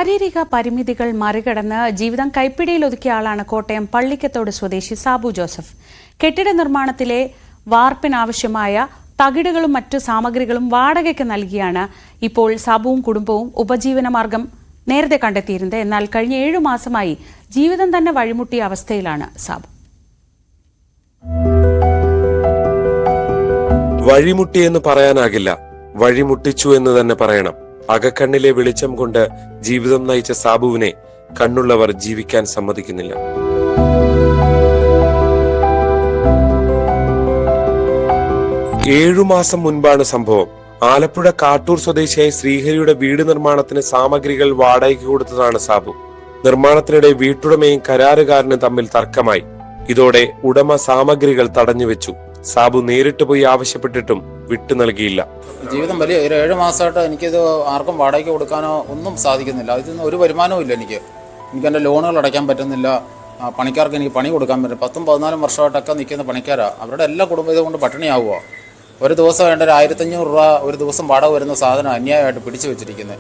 ശാരീരിക പരിമിതികൾ മറികടന്ന് ജീവിതം കൈപ്പിടിയിലൊതുക്കിയ ആളാണ് കോട്ടയം പള്ളിക്കത്തോട് സ്വദേശി സാബു ജോസഫ്. കെട്ടിട നിർമ്മാണത്തിലെ വാർപ്പിനാവശ്യമായ തകിടുകളും മറ്റു സാമഗ്രികളും വാടകയ്ക്ക് നൽകിയാണ് ഇപ്പോൾ സാബുവും കുടുംബവും ഉപജീവനമാർഗം നേരത്തെ കണ്ടെത്തിയിരുന്നത്. എന്നാൽ കഴിഞ്ഞ 7 മാസമായി ജീവിതം തന്നെ വഴിമുട്ടിയ അവസ്ഥയിലാണ് സാബു. വഴിമുട്ടിയെന്ന് പറയാനാകില്ല, വഴിമുട്ടിച്ചു എന്ന് തന്നെ പറയണം. അകക്കണ്ണിലെ വെളിച്ചം കൊണ്ട് ജീവിതം നയിച്ച സാബുവിനെ കണ്ണുള്ളവർ ജീവിക്കാൻ സമ്മതിക്കുന്നില്ല. ഏഴു മാസം മുൻപാണ് സംഭവം. ആലപ്പുഴ കാട്ടൂർ സ്വദേശിയായ ശ്രീഹരിയുടെ വീട് നിർമ്മാണത്തിന് സാമഗ്രികൾ വാടകയ്ക്ക് കൊടുത്തതാണ് സാബു. നിർമ്മാണത്തിനിടെ വീട്ടുടമയും കരാറുകാരനും തമ്മിൽ തർക്കമായി. ഇതോടെ ഉടമ സാമഗ്രികൾ തടഞ്ഞുവെച്ചു. സാബു നേരിട്ട് പോയി ആവശ്യപ്പെട്ടിട്ടും വിട്ടു നൽകിയില്ല. ജീവിതം വലിയ 7 മാസമായിട്ട് എനിക്കിത് ആർക്കും വാടകയ്ക്ക് കൊടുക്കാനോ ഒന്നും സാധിക്കുന്നില്ല. ഇതിൽ ഒരു വരുമാനവും ഇല്ല. എനിക്ക് എൻ്റെ ലോണുകൾ അടയ്ക്കാൻ പറ്റുന്നില്ല. പണിക്കാർക്ക് എനിക്ക് പണി കൊടുക്കാൻ പറ്റും. 10-14 വർഷമായിട്ടൊക്കെ നിൽക്കുന്ന പണിക്കാരാ. അവരുടെ എല്ലാ കുടുംബം ഇതുകൊണ്ട് പട്ടിണിയാവുക. ഒരു ദിവസം വേണ്ട 1500 രൂപ ഒരു ദിവസം വാടക വരുന്ന സാധനം അന്യായമായിട്ട് പിടിച്ചു വെച്ചിരിക്കുന്നത്.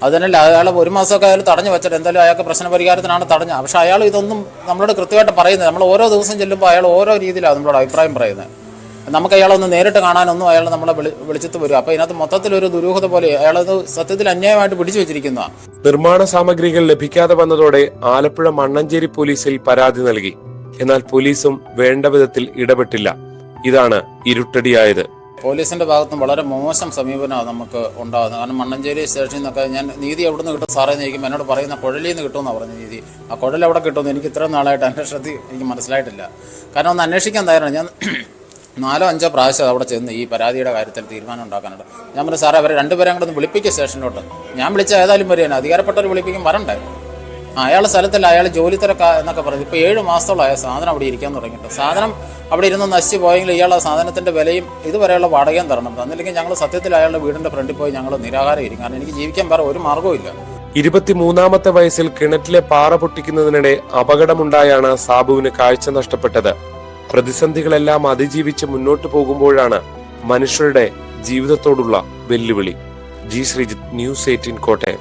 അതിനല്ല അയാൾ 1 മാസമൊക്കെ അയാൾ തടഞ്ഞു വെച്ചിട്ട് എന്തായാലും അയാൾക്ക് പ്രശ്ന പരിഹാരത്തിനാണ് തടഞ്ഞത്. പക്ഷെ അയാൾ ഇതൊന്നും നമ്മളോട് കൃത്യമായിട്ട് പറയുന്നത്. നമ്മൾ ഓരോ ദിവസം ചെല്ലുമ്പോൾ അയാൾ ഓരോ രീതിയിലാണ് നമ്മളോട് അഭിപ്രായം പറയുന്നത്. നമുക്ക് അയാളൊന്ന് നേരിട്ട് കാണാനൊന്നും അയാൾ നമ്മളെ വിളിച്ചിട്ട് വരും. അപ്പൊ ഇതിനകത്ത് മൊത്തത്തിലൊരു ദുരൂഹത പോലെ അയാളത് സത്യത്തിൽ അന്യായമായിട്ട് പിടിച്ചു വെച്ചിരിക്കുന്നതാണ്. നിർമ്മാണ സാമഗ്രികൾ ലഭിക്കാതെ വന്നതോടെ ആലപ്പുഴ മണ്ണഞ്ചേരി പോലീസിൽ പരാതി നൽകി. എന്നാൽ പോലീസും വേണ്ട വിധത്തിൽ ഇടപെട്ടില്ല. ഇതാണ് ഇരുട്ടടിയായത്. പോലീസിന്റെ ഭാഗത്തും വളരെ മോശം സമീപനമാണ് നമുക്ക് ഉണ്ടാകുന്നത്. കാരണം മണ്ണഞ്ചേരി സ്റ്റേഷനിൽ നിന്നൊക്കെ ഞാൻ നീതി എവിടെ നിന്ന് കിട്ടും സാറേ എന്ന് ചോദിക്കുമ്പോൾ എന്നോട് പറയുന്ന കുഴലിൽ നിന്ന് കിട്ടുമെന്നാണ് പറഞ്ഞ നീതി. ആ കുഴൽ എവിടെ കിട്ടുമെന്ന് എനിക്ക് ഇത്രയും നാളായിട്ട് അന്വേഷണത്തിൽ എനിക്ക് മനസ്സിലായിട്ടില്ല. കാരണം ഒന്ന് അന്വേഷിക്കാൻ തയ്യാറാണ്. ഞാൻ 4-5 പ്രാവശ്യം അവിടെ ചെന്ന് ഈ പരാതിയുടെ കാര്യത്തിൽ തീരുമാനം ഉണ്ടാക്കാനുണ്ട്. ഞാൻ പറഞ്ഞു സാറേ അവരെ 2 പേരെ കൂടെ ഒന്ന് വിളിപ്പിക്കുക സ്റ്റേഷനിലോട്ട്. ഞാൻ വിളിച്ച ഏതായാലും വരികയാണ്. അധികാരപ്പെട്ടവർ വിളിപ്പിക്കും വരണ്ടേ. അയാൾ സ്ഥലത്തില്ല, അയാൾ ജോലി തിരക്ക എന്നൊക്കെ പറഞ്ഞു. ഇപ്പോൾ 7 മാസത്തോളമായ സാധനം അവിടെ ഇരിക്കാൻ തുടങ്ങിയിട്ട്. സാധനം അവിടെ ഇരുന്ന് നശിച്ച് പോയെങ്കിൽ ഇയാളുടെ സാധനത്തിൻ്റെ വിലയും ഇതുവരെയുള്ള വാടകയും തരണം. തന്നില്ലെങ്കിൽ ഞങ്ങൾ സത്യത്തിൽ അയാളുടെ വീടിൻ്റെ ഫ്രണ്ടിൽ പോയി ഞങ്ങൾ നിരാഹാരം ഇരിക്കും. കാരണം എനിക്ക് ജീവിക്കാൻ വേറെ ഒരു മാർഗ്ഗവും ഇല്ല. 23-ാമത്തെ വയസ്സിൽ കിണറ്റിലെ പാറ പൊട്ടിക്കുന്നതിനിടെ അപകടമുണ്ടായാണ് സാബുവിന് കാഴ്ച നഷ്ടപ്പെട്ടത്. പ്രതിസന്ധികളെല്ലാം അതിജീവിച്ച് മുന്നോട്ട് പോകുമ്പോഴാണ് മനുഷ്യരുടെ ജീവിതത്തോടുള്ള വെല്ലുവിളി. G Sreejith, News 18 Kottayam.